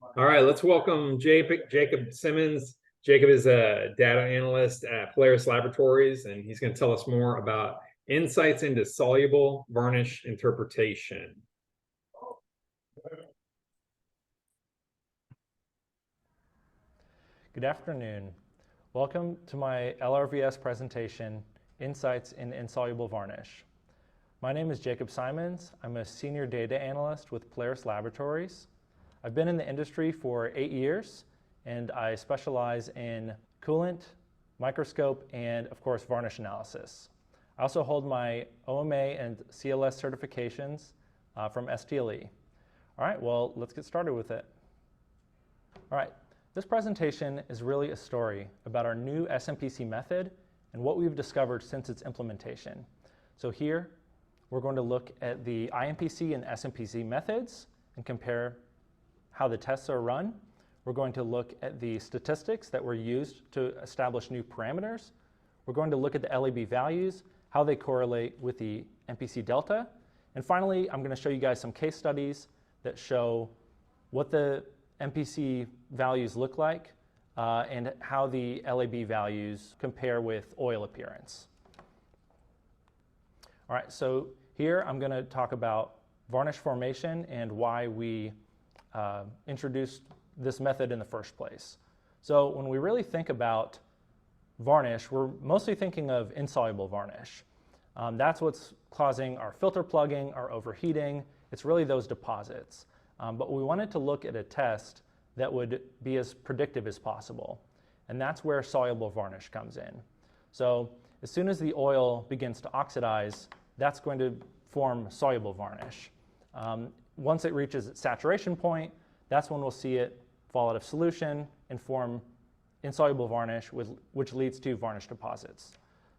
All right, let's welcome Jacob Simmons. Jacob is a data analyst at Polaris Laboratories, and he's going to tell us more about insights into soluble varnish interpretation. Good afternoon. Welcome to my LRVS presentation, Insights in Insoluble Varnish. My name is Jacob Simons. I'm a senior data analyst with Polaris Laboratories. I've been in the industry for 8 years, and I specialize in coolant, microscope, and of course, varnish analysis. I also hold my OMA and CLS certifications from STLE. All right, well, let's get started with it. All right, this presentation is really a story about our new SMPC method and what we've discovered since its implementation. So here, we're going to look at the IMPC and SMPC methods and compare how the tests are run. We're going to look at the statistics that were used to establish new parameters. We're going to look at the LAB values, how they correlate with the MPC delta. And finally, I'm going to show you guys some case studies that show what the MPC values look like and how the LAB values compare with oil appearance. All right, so here I'm going to talk about varnish formation and why we introduced this method in the first place. So when we really think about varnish, we're mostly thinking of insoluble varnish. That's what's causing our filter plugging, our overheating. It's really those deposits. But we wanted to look at a test that would be as predictive as possible. And that's where soluble varnish comes in. So as soon as the oil begins to oxidize, that's going to form soluble varnish. Once it reaches its saturation point, that's when we'll see it fall out of solution and form insoluble varnish, which leads to varnish deposits.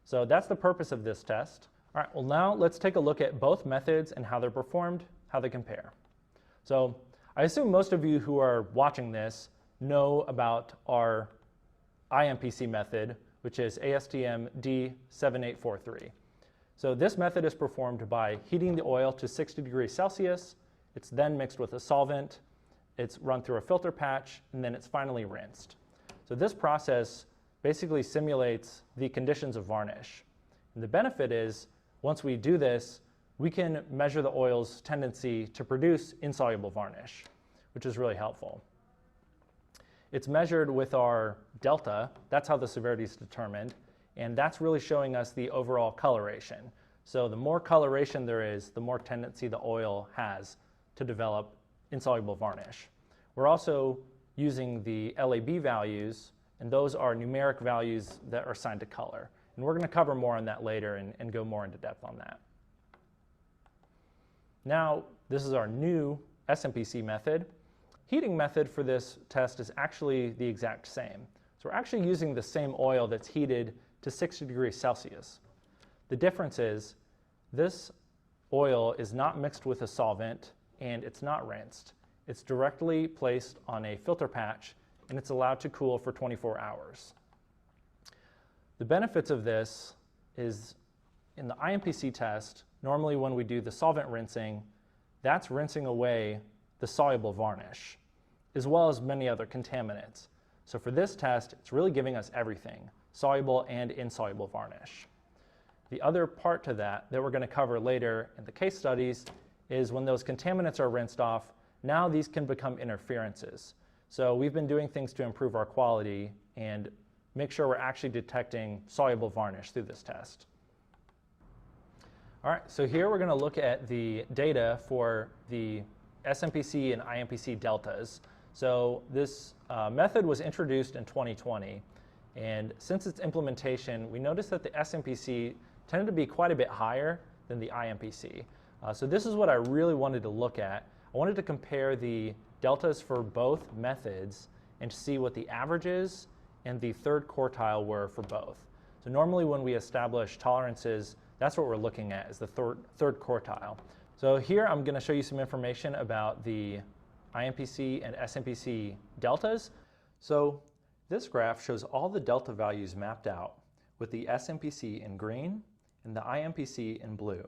So that's the purpose of this test. All right, well now let's take a look at both methods and how they're performed, how they compare. So I assume most of you who are watching this know about our IMPC method, which is ASTM D7843. So this method is performed by heating the oil to 60 degrees Celsius. It's then mixed with a solvent. It's run through a filter patch, and then it's finally rinsed. So this process basically simulates the conditions of varnish. And the benefit is, once we do this, we can measure the oil's tendency to produce insoluble varnish, which is really helpful. It's measured with our delta. That's how the severity is determined. And that's really showing us the overall coloration. So the more coloration there is, the more tendency the oil has to develop insoluble varnish. We're also using the LAB values, and those are numeric values that are assigned to color. And we're going to cover more on that later and go more into depth on that. Now, this is our new SMPC method. Heating method for this test is actually the exact same. So we're actually using the same oil that's heated to 60 degrees Celsius. The difference is this oil is not mixed with a solvent and it's not rinsed. It's directly placed on a filter patch and it's allowed to cool for 24 hours. The benefits of this is in the IMPC test, normally when we do the solvent rinsing, that's rinsing away the soluble varnish, as well as many other contaminants. So for this test, it's really giving us everything, soluble and insoluble varnish. The other part to that we're going to cover later in the case studies is when those contaminants are rinsed off, now these can become interferences. So we've been doing things to improve our quality and make sure we're actually detecting soluble varnish through this test. All right, so here we're going to look at the data for the SMPC and IMPC deltas. So this method was introduced in 2020, and since its implementation, we noticed that the SMPC tended to be quite a bit higher than the IMPC. So this is what I really wanted to look at. I wanted to compare the deltas for both methods and see what the averages and the third quartile were for both. So normally when we establish tolerances, that's what we're looking at, is the third quartile. So here I'm going to show you some information about the IMPC and SMPC deltas. So this graph shows all the delta values mapped out with the SMPC in green and the IMPC in blue.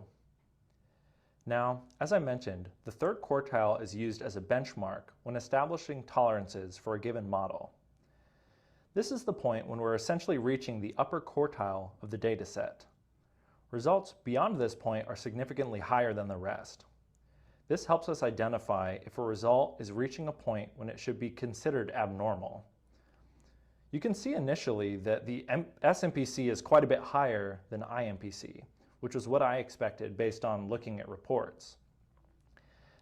Now, as I mentioned, the third quartile is used as a benchmark when establishing tolerances for a given model. This is the point when we're essentially reaching the upper quartile of the data set. Results beyond this point are significantly higher than the rest. This helps us identify if a result is reaching a point when it should be considered abnormal. You can see initially that the SMPC is quite a bit higher than IMPC, which is what I expected based on looking at reports.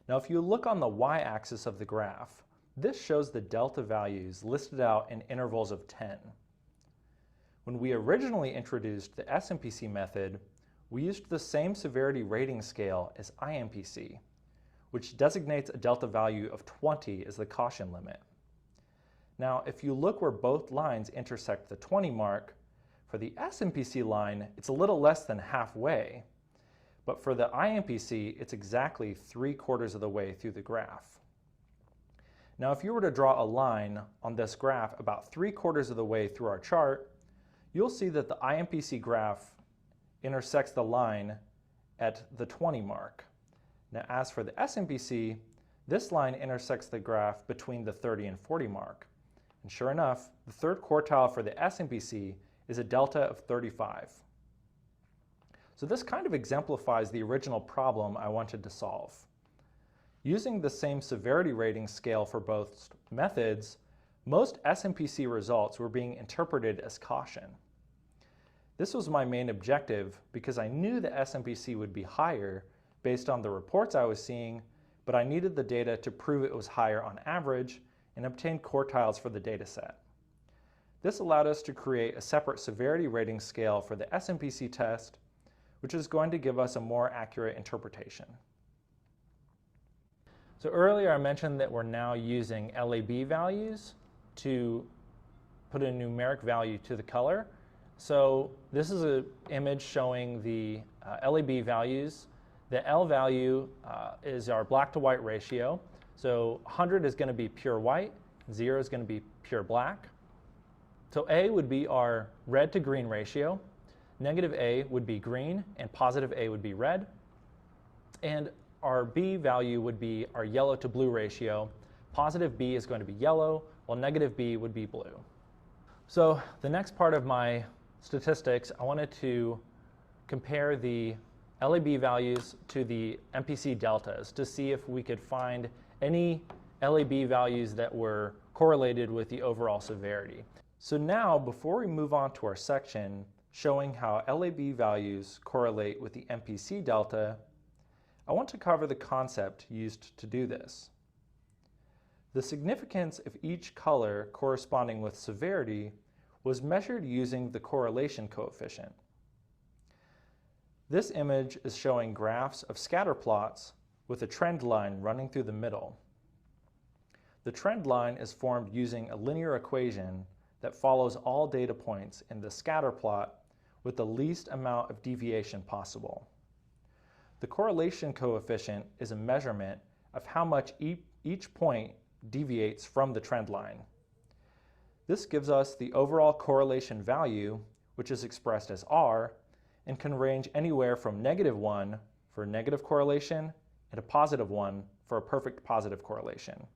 Now, if you look on the y-axis of the graph, this shows the delta values listed out in intervals of 10. When we originally introduced the SMPC method, we used the same severity rating scale as IMPC, which designates a delta value of 20 as the caution limit. Now, if you look where both lines intersect the 20 mark, for the SMPC line, it's a little less than halfway, but for the IMPC, it's exactly 3/4 of the way through the graph. Now, if you were to draw a line on this graph about 3/4 of the way through our chart, you'll see that the IMPC graph intersects the line at the 20 mark. Now, as for the SMPC, this line intersects the graph between the 30 and 40 mark. And sure enough, the third quartile for the SMPC is a delta of 35. So this kind of exemplifies the original problem I wanted to solve. Using the same severity rating scale for both methods, most SMPC results were being interpreted as caution. This was my main objective because I knew the SMPC would be higher based on the reports I was seeing, but I needed the data to prove it was higher on average and obtain quartiles for the data set. This allowed us to create a separate severity rating scale for the SMPC test, which is going to give us a more accurate interpretation. So earlier I mentioned that we're now using LAB values to put a numeric value to the color. So this is an image showing the LAB values. The L value is our black to white ratio. So 100 is going to be pure white, 0 is going to be pure black. So A would be our red to green ratio, negative A would be green, and positive A would be red. And our B value would be our yellow to blue ratio. Positive B is going to be yellow, while negative B would be blue. So the next part of my statistics, I wanted to compare the LAB values to the MPC deltas to see if we could find any LAB values that were correlated with the overall severity. So now, before we move on to our section showing how LAB values correlate with the MPC delta, I want to cover the concept used to do this. The significance of each color corresponding with severity was measured using the correlation coefficient. This image is showing graphs of scatter plots with a trend line running through the middle. The trend line is formed using a linear equation that follows all data points in the scatter plot with the least amount of deviation possible. The correlation coefficient is a measurement of how much each point deviates from the trend line. This gives us the overall correlation value, which is expressed as R, and can range anywhere from -1 for negative correlation and a +1 for a perfect positive correlation.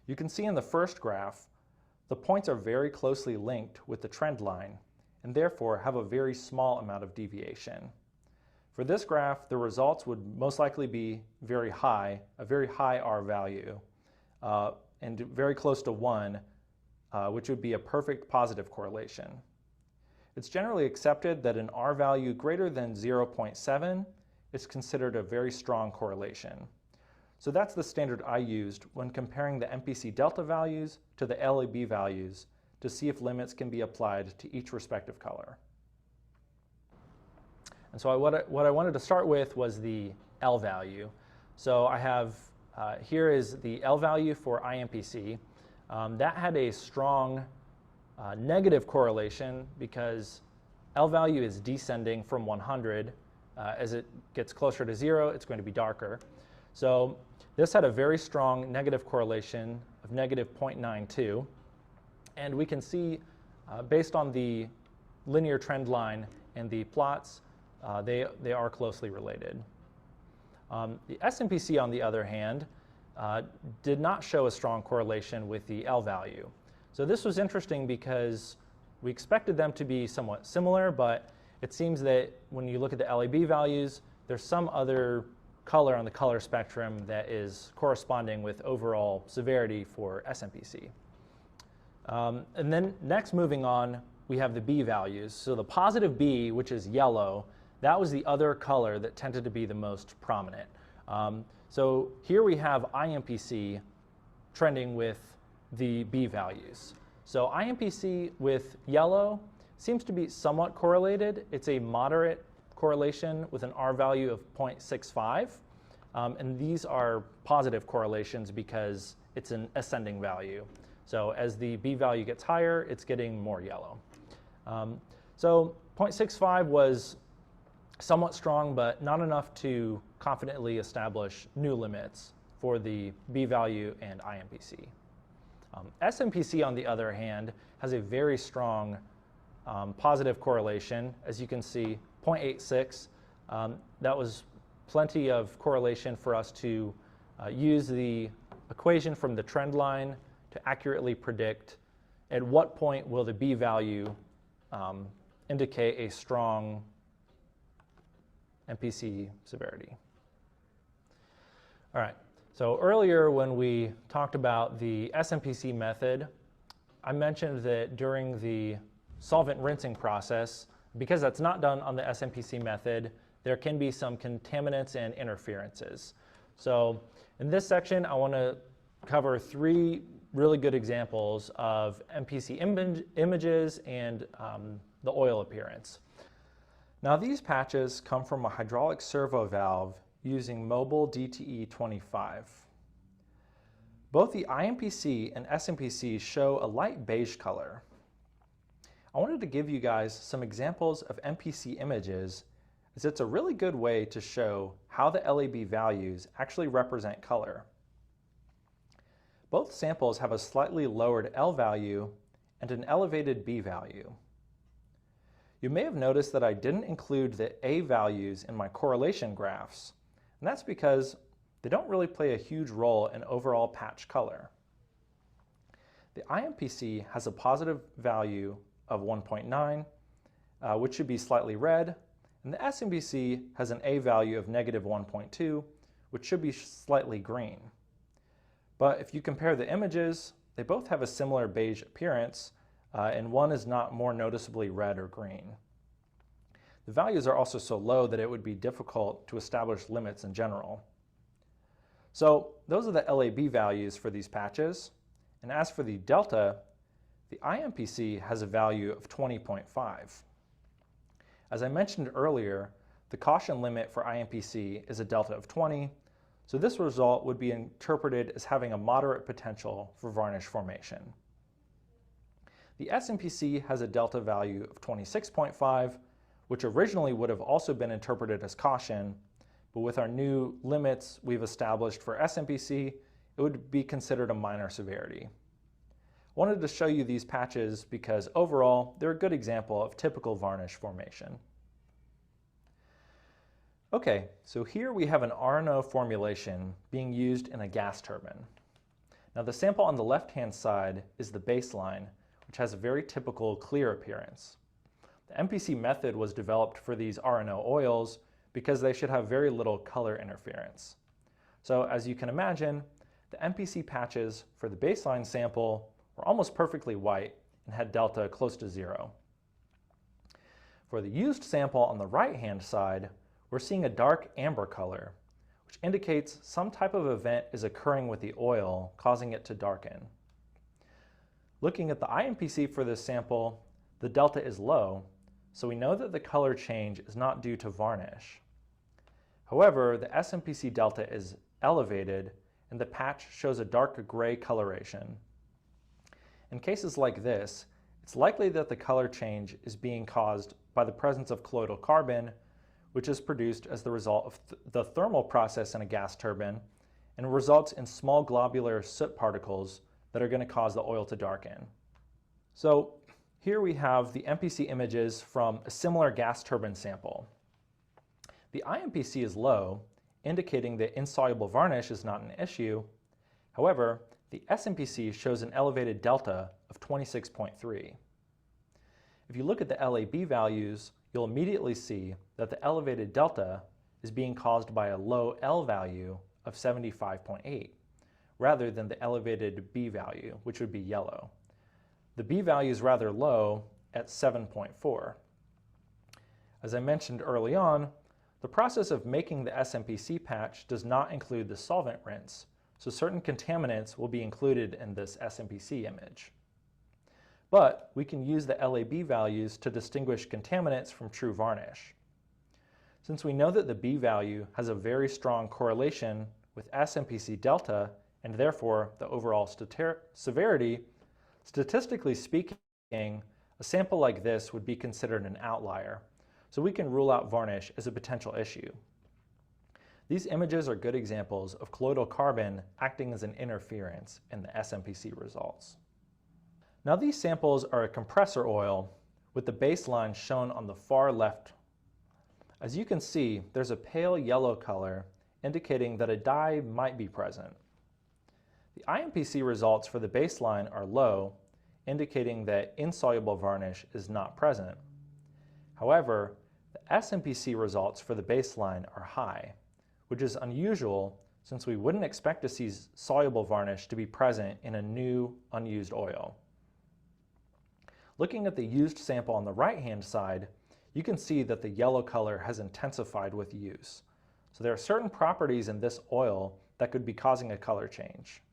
You can see in the first graph, the points are very closely linked with the trend line and therefore have a very small amount of deviation. For this graph, the results would most likely be very high, a very high R value, and very close to 1, which would be a perfect positive correlation. It's generally accepted that an R value greater than 0.7 is considered a very strong correlation. So that's the standard I used when comparing the MPC delta values to the LAB values to see if limits can be applied to each respective color. And so what I wanted to start with was the L value. So I have, here is the L value for IMPC. That had a strong negative correlation because L value is descending from 100. As it gets closer to 0, it's going to be darker. So this had a very strong negative correlation of -0.92. And we can see, based on the linear trend line and the plots, they are closely related. The SMPC, on the other hand, did not show a strong correlation with the L value. So this was interesting because we expected them to be somewhat similar, but it seems that when you look at the LAB values, there's some other color on the color spectrum that is corresponding with overall severity for SMPC. And then next, moving on, we have the B values. So the positive B, which is yellow, that was the other color that tended to be the most prominent. So here we have IMPC trending with the B values. So IMPC with yellow seems to be somewhat correlated. It's a moderate correlation with an R value of 0.65. And these are positive correlations because it's an ascending value. So as the B value gets higher, it's getting more yellow. So 0.65 was somewhat strong, but not enough to confidently establish new limits for the B value and IMPC. SMPC, on the other hand, has a very strong positive correlation. As you can see, 0.86. That was plenty of correlation for us to use the equation from the trend line to accurately predict at what point will the B value indicate a strong MPC severity. All right, so earlier when we talked about the SMPC method, I mentioned that during the solvent rinsing process, because that's not done on the SMPC method, there can be some contaminants and interferences. So in this section, I want to cover 3 really good examples of MPC images and the oil appearance. Now these patches come from a hydraulic servo valve using mobile DTE 25. Both the IMPC and SMPC show a light beige color. I wanted to give you guys some examples of MPC images, as it's a really good way to show how the LAB values actually represent color. Both samples have a slightly lowered L value and an elevated B value. You may have noticed that I didn't include the A values in my correlation graphs, and that's because they don't really play a huge role in overall patch color. The IMPC has a positive value of 1.9, which should be slightly red, and the SMPC has an A value of negative 1.2, which should be slightly green. But if you compare the images, they both have a similar beige appearance, and one is not more noticeably red or green. The values are also so low that it would be difficult to establish limits in general. So those are the LAB values for these patches, and as for the delta, the IMPC has a value of 20.5. As I mentioned earlier, the caution limit for IMPC is a delta of 20, so this result would be interpreted as having a moderate potential for varnish formation. The SMPC has a delta value of 26.5, which originally would have also been interpreted as caution, but with our new limits we've established for SMPC, it would be considered a minor severity. I wanted to show you these patches because overall they're a good example of typical varnish formation. Okay, so here we have an RNO formulation being used in a gas turbine. Now the sample on the left-hand side is the baseline, which has a very typical clear appearance. The MPC method was developed for these RNO oils because they should have very little color interference. So as you can imagine, the MPC patches for the baseline sample were almost perfectly white and had delta close to 0. For the used sample on the right-hand side, we're seeing a dark amber color, which indicates some type of event is occurring with the oil, causing it to darken. Looking at the IMPC for this sample, the delta is low, so we know that the color change is not due to varnish. However, the SMPC delta is elevated and the patch shows a dark gray coloration. In cases like this, it's likely that the color change is being caused by the presence of colloidal carbon, which is produced as the result of the thermal process in a gas turbine and results in small globular soot particles that are going to cause the oil to darken. So here we have the MPC images from a similar gas turbine sample. The IMPC is low indicating that insoluble varnish is not an issue. However, the SMPC shows an elevated delta of 26.3. If you look at the LAB values, you'll immediately see that the elevated delta is being caused by a low L value of 75.8, rather than the elevated B value, which would be yellow. The B value is rather low at 7.4. As I mentioned early on, the process of making the SMPC patch does not include the solvent rinse, so certain contaminants will be included in this SMPC image. But we can use the LAB values to distinguish contaminants from true varnish. Since we know that the B value has a very strong correlation with SMPC delta and therefore the overall severity, statistically speaking, a sample like this would be considered an outlier, so we can rule out varnish as a potential issue. These images are good examples of colloidal carbon acting as an interference in the SMPC results. Now these samples are a compressor oil with the baseline shown on the far left. As you can see, there's a pale yellow color indicating that a dye might be present. The IMPC results for the baseline are low, indicating that insoluble varnish is not present. However, the SMPC results for the baseline are high, which is unusual since we wouldn't expect to see soluble varnish to be present in a new, unused oil. Looking at the used sample on the right-hand side, you can see that the yellow color has intensified with use. So there are certain properties in this oil that could be causing a color change.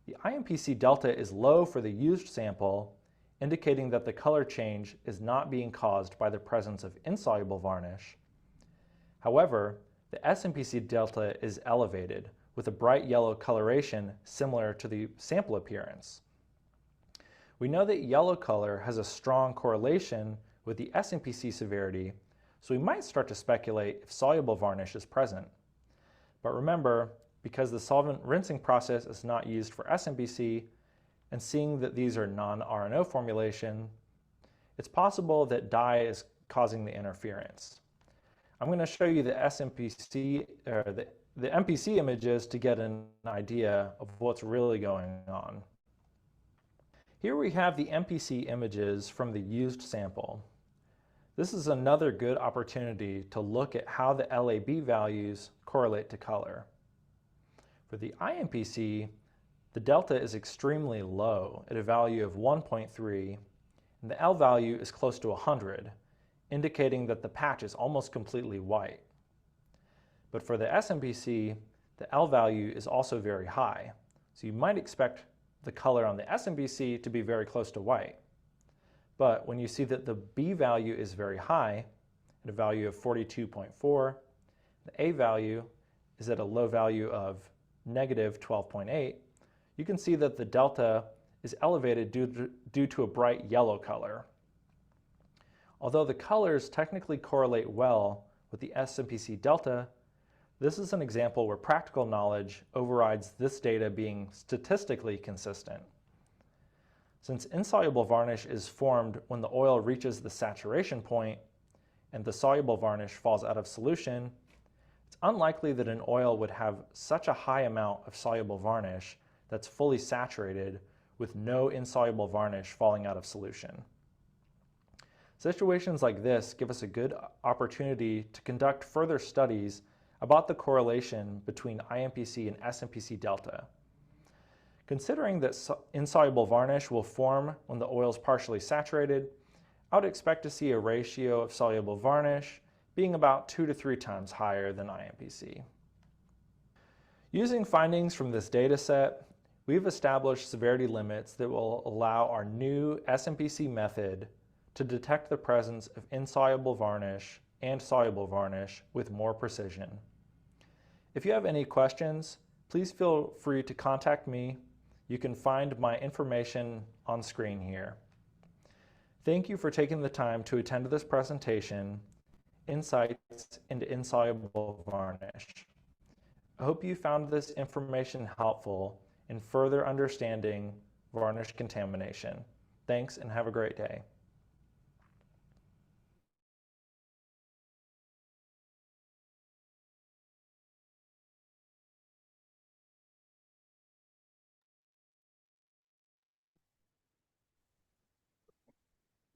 The IMPC delta is low for the used sample, indicating that the color change is not being caused by the presence of insoluble varnish. However, the SMPC delta is elevated, with a bright yellow coloration similar to the sample appearance. We know that yellow color has a strong correlation with the SMPC severity, so we might start to speculate if soluble varnish is present. But remember, because the solvent rinsing process is not used for SMPC, and seeing that these are non-RNO formulation, it's possible that dye is causing the interference. I'm going to show you the SMPC, or the MPC images to get an idea of what's really going on. Here we have the MPC images from the used sample. This is another good opportunity to look at how the LAB values correlate to color. For the IMPC, the delta is extremely low at a value of 1.3, and the L value is close to 100, indicating that the patch is almost completely white. But for the SMPC, the L value is also very high, so you might expect the color on the SMPC to be very close to white. But when you see that the B value is very high, at a value of 42.4, the A value is at a low value of negative 12.8, you can see that the delta is elevated due to a bright yellow color. Although the colors technically correlate well with the SMPC delta, this is an example where practical knowledge overrides this data being statistically consistent. Since insoluble varnish is formed when the oil reaches the saturation point and the soluble varnish falls out of solution, it's unlikely that an oil would have such a high amount of soluble varnish that's fully saturated with no insoluble varnish falling out of solution. Situations like this give us a good opportunity to conduct further studies about the correlation between IMPC and SMPC delta. Considering that insoluble varnish will form when the oil is partially saturated, I would expect to see a ratio of soluble varnish being about 2 to 3 times higher than IMPC. Using findings from this data set, we've established severity limits that will allow our new SMPC method to detect the presence of insoluble varnish and soluble varnish with more precision. If you have any questions, please feel free to contact me. You can find my information on screen here. Thank you for taking the time to attend this presentation, Insights into Insoluble Varnish. I hope you found this information helpful in further understanding varnish contamination. Thanks and have a great day.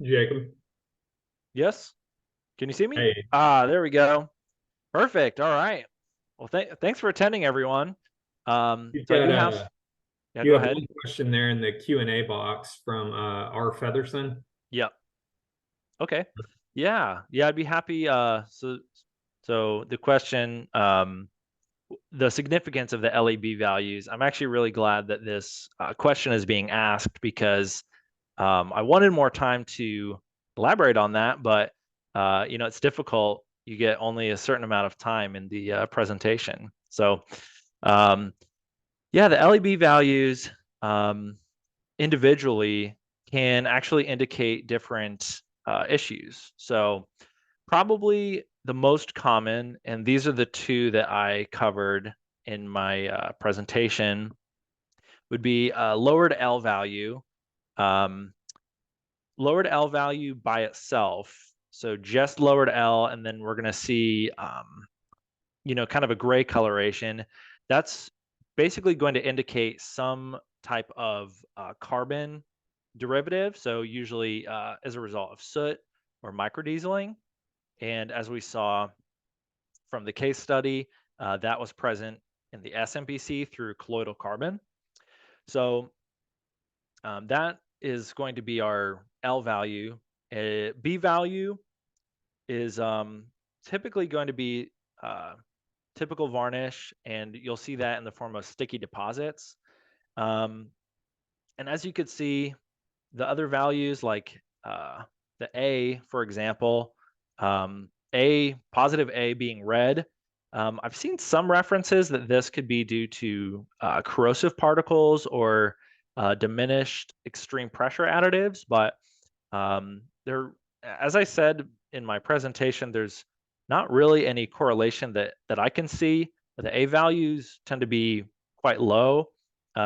Jacob. Yes. Can you see me? Hey, There we go. Perfect. All right. Well, thanks for attending, everyone. you've So I got do have. Yeah, you go have ahead. one question there in the Q&A box from R. Featherson. Yep. Okay. Yeah. Yeah, I'd be happy. So the question, the significance of the LEB values. I'm actually really glad that this question is being asked because I wanted more time to elaborate on that, but it's difficult. You get only a certain amount of time in the presentation. So, um, yeah, the LEB values individually can actually indicate different issues. So, probably the most common, and these are the two that I covered in my presentation, would be lowered L value. Um, Lowered L value by itself. So just lowered L, and then we're going to see, kind of a gray coloration. That's basically going to indicate some type of carbon derivative. So usually as a result of soot or microdieseling. And as we saw from the case study, that was present in the SMPC through colloidal carbon. So that is going to be our L value. B value is typically going to be typical varnish, and you'll see that in the form of sticky deposits. And as you could see, the other values like the A, for example, positive A being red. I've seen some references that this could be due to corrosive particles or diminished extreme pressure additives, but there, as I said in my presentation, there's not really any correlation that I can see. The A values tend to be quite low,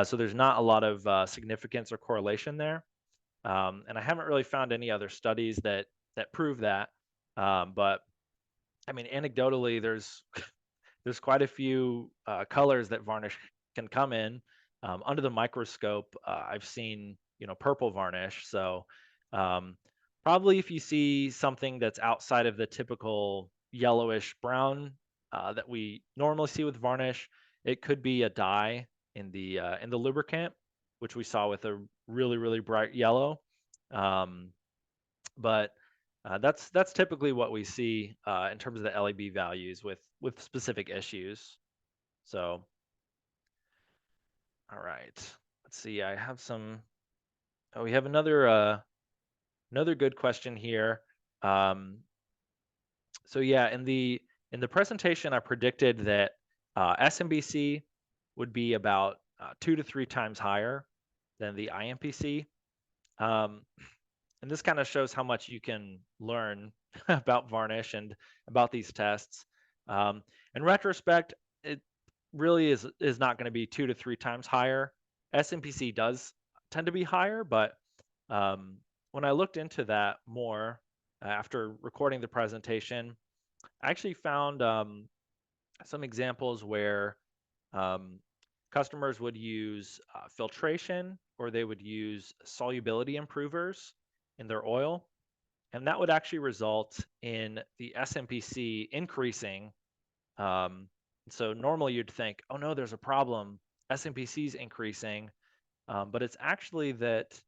so there's not a lot of significance or correlation there. And I haven't really found any other studies that prove that. But I mean, anecdotally, there's quite a few colors that varnish can come in. Under the microscope, I've seen purple varnish. So um, probably if you see something that's outside of the typical yellowish brown that we normally see with varnish, it could be a dye in the lubricant, which we saw with a really bright yellow. Um, but that's typically what we see in terms of the LEB values with specific issues. So, all right, let's see. I have some. Oh, we have another good question here. Um, so yeah, in the presentation, I predicted that SMBC would be about 2 to 3 times higher than the IMPC. Um, and this kind of shows how much you can learn about varnish and about these tests. In retrospect, it really is not going to be 2 to 3 times higher. SMPC does tend to be higher, but when I looked into that more after recording the presentation, I actually found some examples where um, customers would use filtration or they would use solubility improvers in their oil. And that would actually result in the SMPC increasing. So normally you'd think, oh no, there's a problem. SMPC is increasing. But it's actually that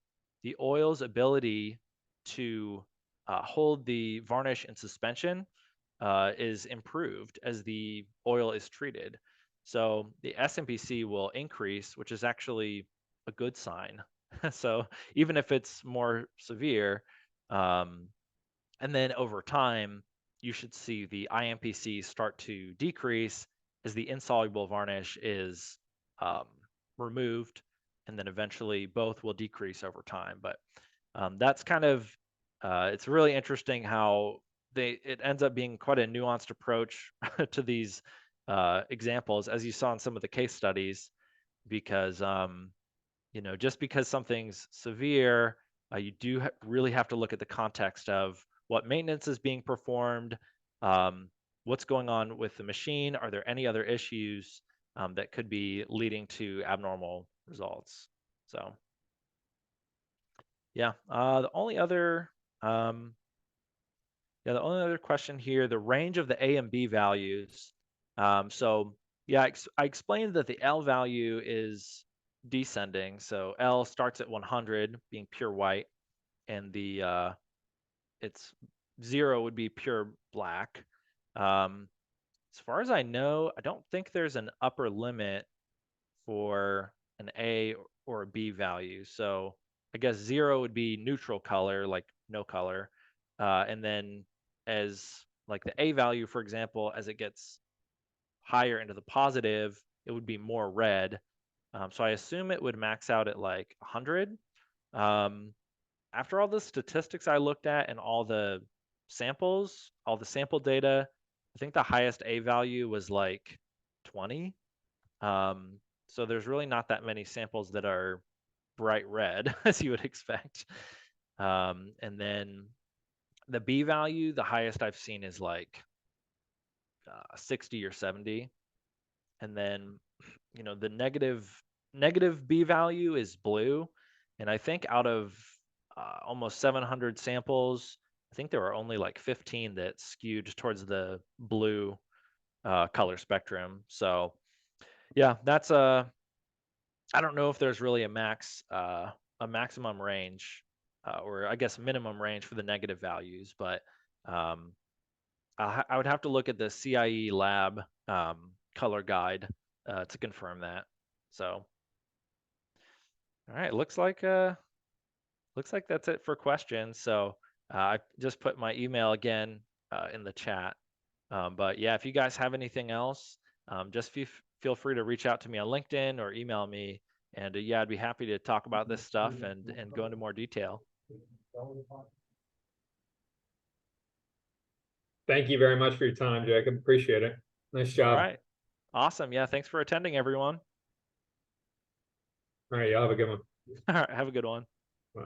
the oil's ability to hold the varnish in suspension is improved as the oil is treated. So the SMPC will increase, which is actually a good sign. So even if it's more severe, um, and then over time, you should see the IMPC start to decrease as the insoluble varnish is um, removed, and then eventually both will decrease over time. But that's kind of it's really interesting how it ends up being quite a nuanced approach to these examples, as you saw in some of the case studies, because just because something's severe, you do really have to look at the context of what maintenance is being performed, what's going on with the machine, are there any other issues that could be leading to abnormal results. So yeah, the only other Yeah, the only other question here, the range of the A and B values. So yeah, I explained that the L value is descending. So L starts at 100 being pure white, and the it's 0 would be pure black. As far as I know, I don't think there's an upper limit for an A or a B value. So I guess 0 would be neutral color, like no color. And then as like the A value, for example, as it gets higher into the positive, it would be more red. So I assume it would max out at like 100. After all the statistics I looked at and all the samples, all the sample data, I think the highest A value was like 20. So there's really not that many samples that are bright red, as you would expect. And then the B value, the highest I've seen is like 60 or 70. And then, the negative B value is blue. And I think out of almost 700 samples, I think there were only like 15 that skewed towards the blue color spectrum. So yeah, that's I don't know if there's really a maximum range, or I guess minimum range for the negative values, but um, I would have to look at the CIE lab color guide to confirm that. So, all right, looks like that's it for questions. So I just put my email again in the chat. But yeah, if you guys have anything else, just feel free to reach out to me on LinkedIn or email me. And yeah, I'd be happy to talk about this stuff and go into more detail. Thank you very much for your time, Jacob. Appreciate it. Nice All job. right. Awesome. Yeah, thanks for attending, everyone. All right, y'all have a good one. All right, have a good one. Bye.